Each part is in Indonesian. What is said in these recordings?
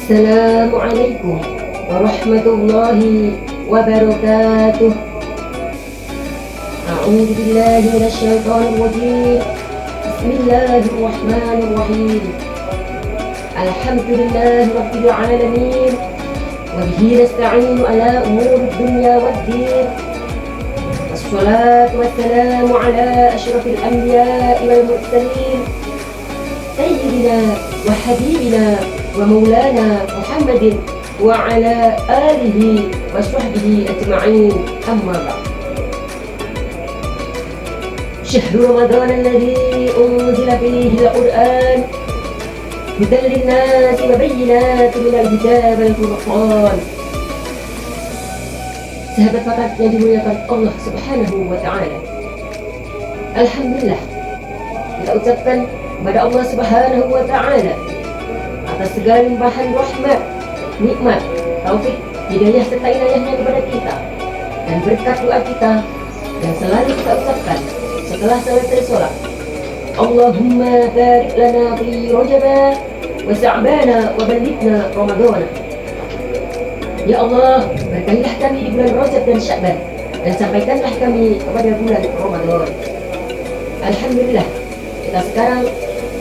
Assalamualaikum warahmatullahi wabarakatuh. A'udzu billahi minasyaitonir rajim. Bismillahirrahmanirrahim. Alhamdulillahi rabbil alamin. Wa bihi nasta'inu ala umuri dunya waddin. Wassalatu wassalamu ala asyrafil anbiya'i wal mursalin. Sayyidina wa habibina wa maulana Muhammadin wa ala alihi wa sahbihi ajma'in, amma ba'd. Syahrul Ramadan alladhi unzila fihi al-Qur'an hudan lin-nasi wa bayyinatin minal huda wal furqan. Sahabat fakat yang dimuliakan Allah Subhanahu wa ta'ala, alhamdulillah kita ucapkan kepada Allah Subhanahu wa ta'ala atas segala limpahan rahmat, nikmat, taufik, hidayah serta inayahnya kepada kita dan berkat doa kita yang selalu kita ucapkan setelah selesai sholat. Allahumma barik lana fi Rajab wa Sya'ban wa ballighna Ramadan. Ya Allah, berkahilah kami di bulan Rajab dan Sya'ban dan sampaikanlah kami kepada bulan Ramadan. Alhamdulillah, kita sekarang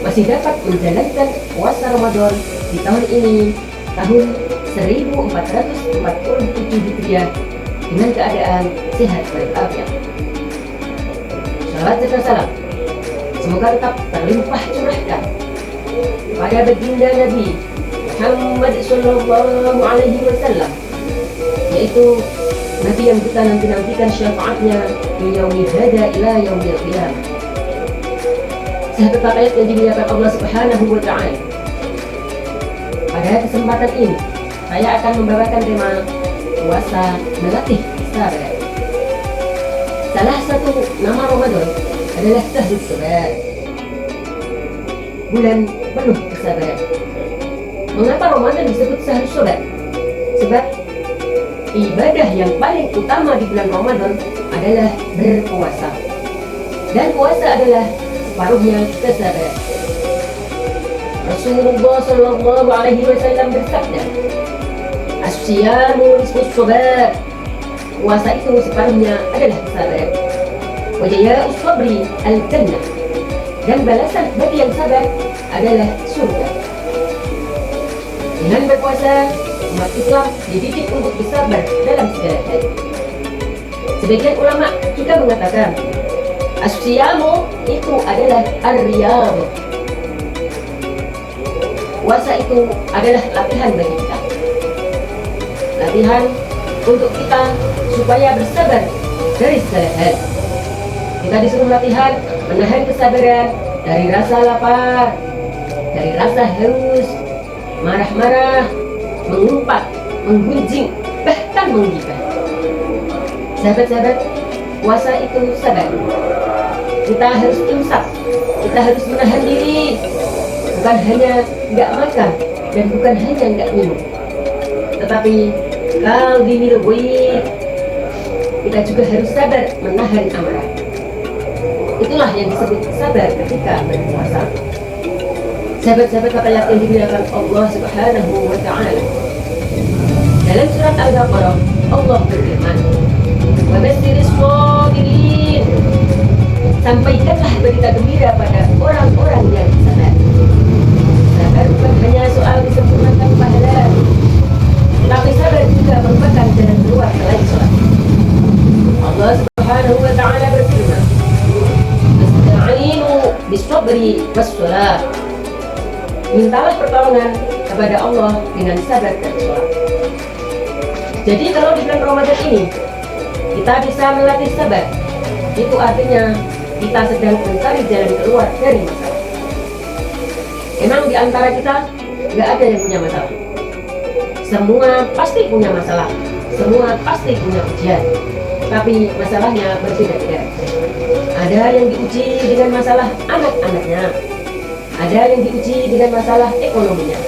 masih dapat menjalankan puasa Ramadan di tahun ini, tahun 1447 Hijriah, dengan keadaan sehat walafiat. Salawat serta salam semoga tetap terlimpah curahkan pada baginda Nabi Muhammad sallallahu alaihi wasallam, yaitu Nabi yang kita nanti-nantikan syafaatnya di yaumil hada ila yaumil qiyamah. Sahabat rakyat yang dimuliakan Allah Subhanahu wa ta'ala, pada kesempatan ini saya akan membawakan tema puasa melatih sabar. Salah satu nama Ramadan adalah Syahrul Sabar, bulan penuh kesabaran. Mengapa Ramadan disebut Syahrul Sabar? Sebab ibadah yang paling utama di bulan Ramadan adalah berpuasa, dan puasa adalah separuhnya kesabaran. Rasulullah sallallahu alaihi wasallam bersabda, "As-siyamu nisfus sabar." Puasa itu separuhnya adalah kesabaran. Wa jazaa'us sabri al-jannah. Dan balasan bagi yang sabar adalah surga. Dengan berpuasa, umat Islam dididik untuk bersabar dalam segala hal. Sebagian ulama juga mengatakan as-siyamu itu adalah ar-riyadhah. Puasa itu adalah latihan bagi kita. Latihan untuk kita supaya bersabar dari segala hal. Kita disuruh latihan menahan kesabaran dari rasa lapar, dari rasa haus, marah-marah, mengumpat, menggunjing, bahkan menggibah. Sahabat-sahabat, puasa itu sabar. Kita harus imsak, kita harus menahan diri, bukan hanya nggak makan dan bukan hanya nggak minum, tetapi qalbinil ghaib, kita juga harus sabar menahan amarah. Itulah yang disebut sabar ketika berpuasa. Sahabat-sahabat rakyat yang dimuliakan Allah Subhanahu wa ta'ala, dalam surat Al-Baqarah Allah berfirman, "Wa basyiris shabirin." Sampaikanlah berita gembira pada orang-orang yang sabar. Sabar bukan hanya soal disempurnakan pahala, tetapi sabar juga merupakan jalan keluar selain sholat. Allah Subhanahu wa ta'ala berfirman, "Ista'inu bis-sabri was-shalah." Mintalah pertolongan kepada Allah dengan sabar dan sholat. Jadi kalau di bulan Ramadan ini kita bisa melatih sabar, itu artinya kita sedang mencari jalan keluar dari masalah. Emang di antara kita nggak ada yang punya masalah. Semua pasti punya masalah, semua pasti punya ujian, tapi masalahnya berbeda-beda. Ada yang diuji dengan masalah anak-anaknya, ada yang diuji dengan masalah ekonominya,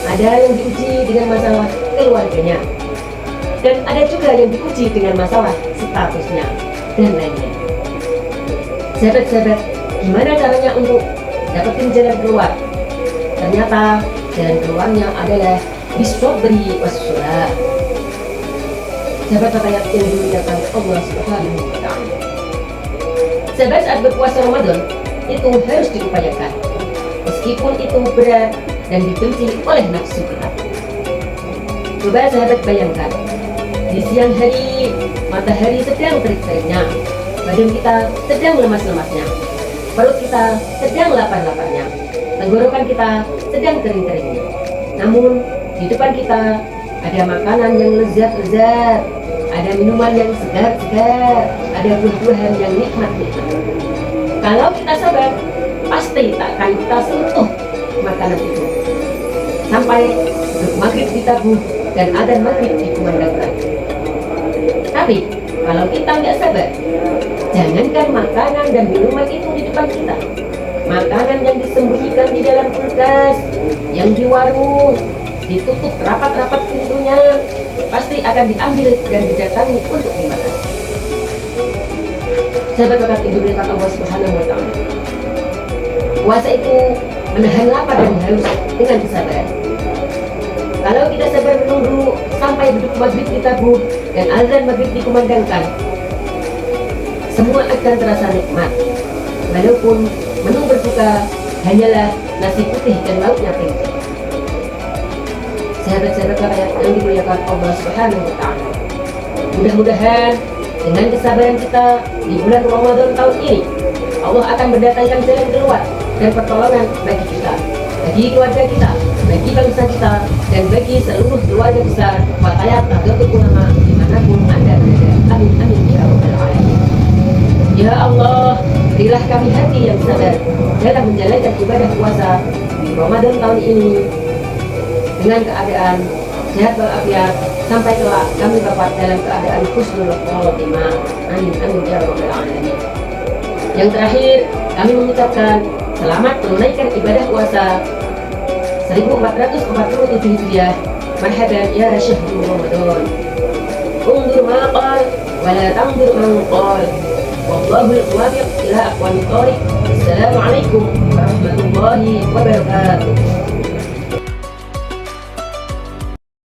ada yang diuji dengan masalah keluarganya, dan ada juga yang diuji dengan masalah statusnya dan lainnya. Sahabat-sahabat, gimana caranya untuk dapetin jalan keluar? Ternyata jalan keluarnya adalah bisabri wassalah. Sahabat rakyat yang dimuliakan Allah Subhanahu wa Ta'ala, sahabat, saat berpuasa Ramadan itu harus diupayakan, meskipun itu berat dan dibenci oleh nafsu kita. Coba sahabat bayangkan, di siang hari matahari sedang terik-teriknya, badan kita sedang lemas-lemasnya, perut kita sedang lapar-laparnya, tenggorokan kita sedang kering-keringnya. Namun di depan kita ada makanan yang lezat-lezat, ada minuman yang segar-segar, ada buah-buahan yang nikmat-nikmat. Kalau kita sabar, pasti tak akan kita sentuh makanan itu sampai maghrib ditabuh dan adzan maghrib dikumandangkan. Tapi kalau kita nggak sabar, jangankan makanan dan minuman itu di depan kita, makanan yang disembunyikan di dalam kulkas, yang di warung, ditutup rapat-rapat pintunya, pasti akan diambil dan didatangi untuk dimakan. Sahabat bakat ibu dimuliakan Allah Subhanahu wa Ta'ala, puasa itu menahan lapar dan haus dengan kesabaran. Kalau kita sabar menunggu sampai duduk maghrib ditabuh dan azan maghrib dikumandangkan, semua akan terasa nikmat. Walaupun menu berbuka hanyalah nasi putih dan lauknya tempe. Sahabat-sahabat rakyat yang dimuliakan Allah Subhanahu wa Ta'ala, mudah-mudahan dengan kesabaran kita di bulan Ramadan tahun ini, Allah akan mendatangkan jalan keluar dan pertolongan bagi kita, bagi keluarga kita, bagi bangsa kita, dan bagi seluruh keluarga besar Fatayat Nahdlatul Ulama dimanapun Anda berada. Amin amin ya rabbal alamin. Ya Allah, berilah kami hati yang sabar dalam menjalankan ibadah puasa di Ramadan tahun ini dengan keadaan sehat walafiat, sampai kelak kami dapat dalam keadaan husnul khotimah. Amin amin ya rabbal alamin. Yang terakhir, kami mengucapkan selamat menunaikan ibadah puasa 1447 Hijriah. Marhaban ya syahrul Ramadan. Undur ma qal wa la tandur man qal. Wallahul muwaffiq ila aqwamit thoriq. Assalamualaikum warahmatullahi wabarakatuh.